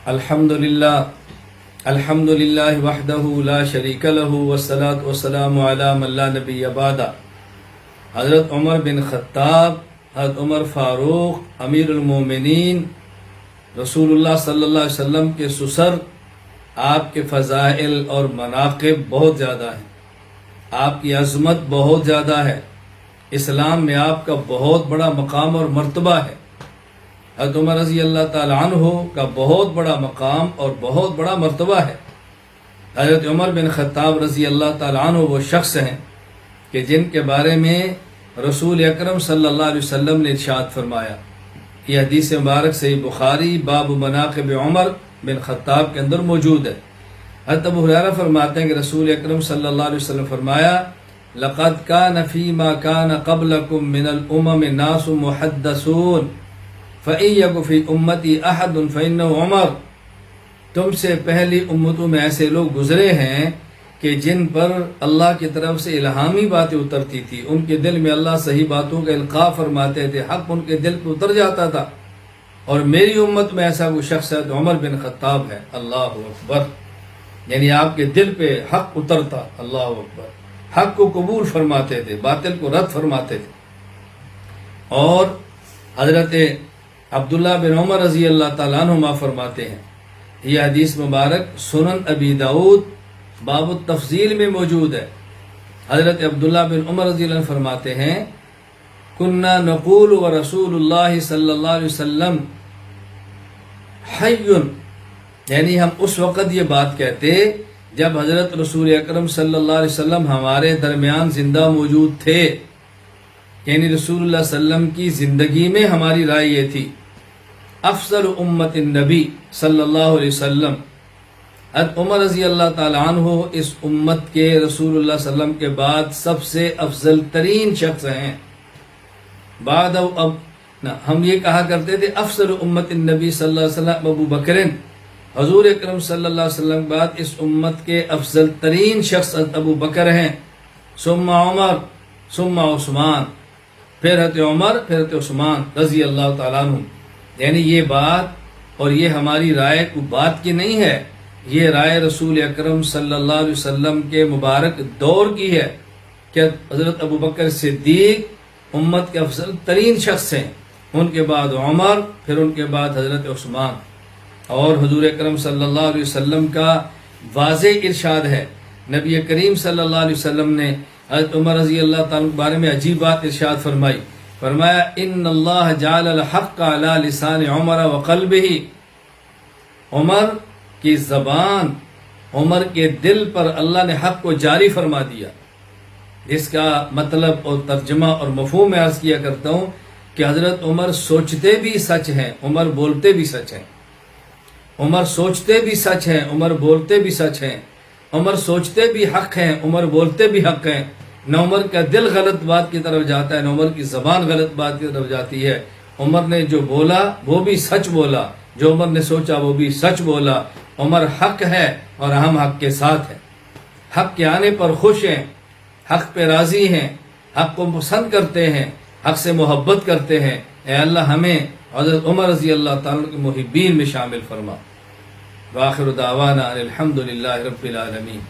الحمدللہ وحدہ لا شریک لہ والصلاۃ والسلام علی من لا نبی بعد۔ حضرت عمر بن خطاب، حضرت عمر فاروق امیر المومنین، رسول اللہ صلی اللہ علیہ وسلم کے سسر، آپ کے فضائل اور مناقب بہت زیادہ ہیں، آپ کی عظمت بہت زیادہ ہے، اسلام میں آپ کا بہت بڑا مقام اور مرتبہ ہے۔ حضرت عمر رضی اللہ تعالیٰ عنہ کا بہت بڑا مقام اور بہت بڑا مرتبہ ہے۔ حضرت عمر بن خطاب رضی اللہ تعالیٰ عنہ وہ شخص ہیں کہ جن کے بارے میں رسول اکرم صلی اللہ علیہ وسلم نے ارشاد فرمایا۔ یہ حدیث مبارک صحیح بخاری باب مناقب عمر بن خطاب کے اندر موجود ہے۔ حضرت ابو ہریرہ فرماتے ہیں کہ رسول اکرم صلی اللہ علیہ وسلم فرمایا، لقد كان فيما كان قبلكم من الامم ناس محدثون فإن يك في امتي احد فإنه عمر۔ تم سے پہلی امتوں میں ایسے لوگ گزرے ہیں کہ جن پر اللہ کی طرف سے الہامی باتیں اترتی تھی، ان کے دل میں اللہ صحیح باتوں کا القاء فرماتے تھے، حق ان کے دل پہ اتر جاتا تھا، اور میری امت میں ایسا کوئی شخص ہے تو عمر بن خطاب ہے۔ اللہ اکبر، یعنی آپ کے دل پہ حق اترتا، اللہ اکبر، حق کو قبول فرماتے تھے، باطل کو رد فرماتے تھے۔ اور حضرت عبداللہ بن عمر رضی اللہ تعالیٰ عنہما فرماتے ہیں، یہ حدیث مبارک سنن ابی داؤد باب التفضیل میں موجود ہے۔ حضرت عبداللہ بن عمر رضی اللہ عنہ فرماتے ہیں، کننا نقول ورسول اللہ صلی اللہ علیہ وسلم حی، یعنی ہم اس وقت یہ بات کہتے جب حضرت رسول اکرم صلی اللہ علیہ وسلم ہمارے درمیان زندہ موجود تھے، یعنی رسول اللہ صلی اللہ علیہ وسلم کی زندگی میں ہماری رائے یہ تھی، افضل امت النبی صلی اللہ علیہ وسلم۔ حضرت عمر رضی اللہ تعالی عنہ اس امت کے رسول اللہ صلی اللہ علیہ وسلم کے بعد سب سے افضل ترین شخص ہیں۔ بعد ہم یہ کہا کرتے تھے افضل امت النبی صلی اللہ علیہ وسلم ابو بکر، حضور اکرم صلی اللہ علیہ وسلم کے بعد اس امت کے افضل ترین شخص ابو بکر ہیں، ثم عمر ثم عثمان، پھر حضرت عمر پھر حضرت عثمان رضی اللہ تعالیٰ عنہ۔ یعنی یہ بات اور یہ ہماری رائے کو بات کی نہیں ہے، یہ رائے رسول اکرم صلی اللہ علیہ وسلم کے مبارک دور کی ہے کہ حضرت ابو بکر صدیق امت کے افضل ترین شخص ہیں، ان کے بعد عمر، پھر ان کے بعد حضرت عثمان۔ اور حضور اکرم صلی اللہ علیہ وسلم کا واضح ارشاد ہے، نبی کریم صلی اللہ علیہ وسلم نے حضرت عمر رضی اللہ تعالیٰ کے بارے میں عجیب بات ارشاد فرمائی، فرمایا ان اللہ جعل الحق علی لسان عمر وقلبہ، عمر کی زبان، عمر کے دل پر اللہ نے حق کو جاری فرما دیا۔ جس کا مطلب اور ترجمہ اور مفہوم میں عرض کیا کرتا ہوں کہ حضرت عمر سوچتے بھی سچ ہیں، عمر بولتے بھی سچ ہیں، عمر سوچتے بھی سچ ہیں، عمر بولتے بھی سچ ہیں، عمر سوچتے بھی حق ہیں، عمر بولتے بھی حق ہیں۔ نہ عمر کا دل غلط بات کی طرف جاتا ہے، نہ عمر کی زبان غلط بات کی طرف جاتی ہے۔ عمر نے جو بولا وہ بھی سچ بولا، جو عمر نے سوچا وہ بھی سچ بولا۔ عمر حق ہے اور ہم حق کے ساتھ ہیں، حق کے آنے پر خوش ہیں، حق پہ راضی ہیں، حق کو پسند کرتے ہیں، حق سے محبت کرتے ہیں۔ اے اللہ ہمیں حضرت عمر رضی اللہ تعالیٰ کے محبین میں شامل فرما۔ وآخر دعوانا الحمدللہ رب العالمین۔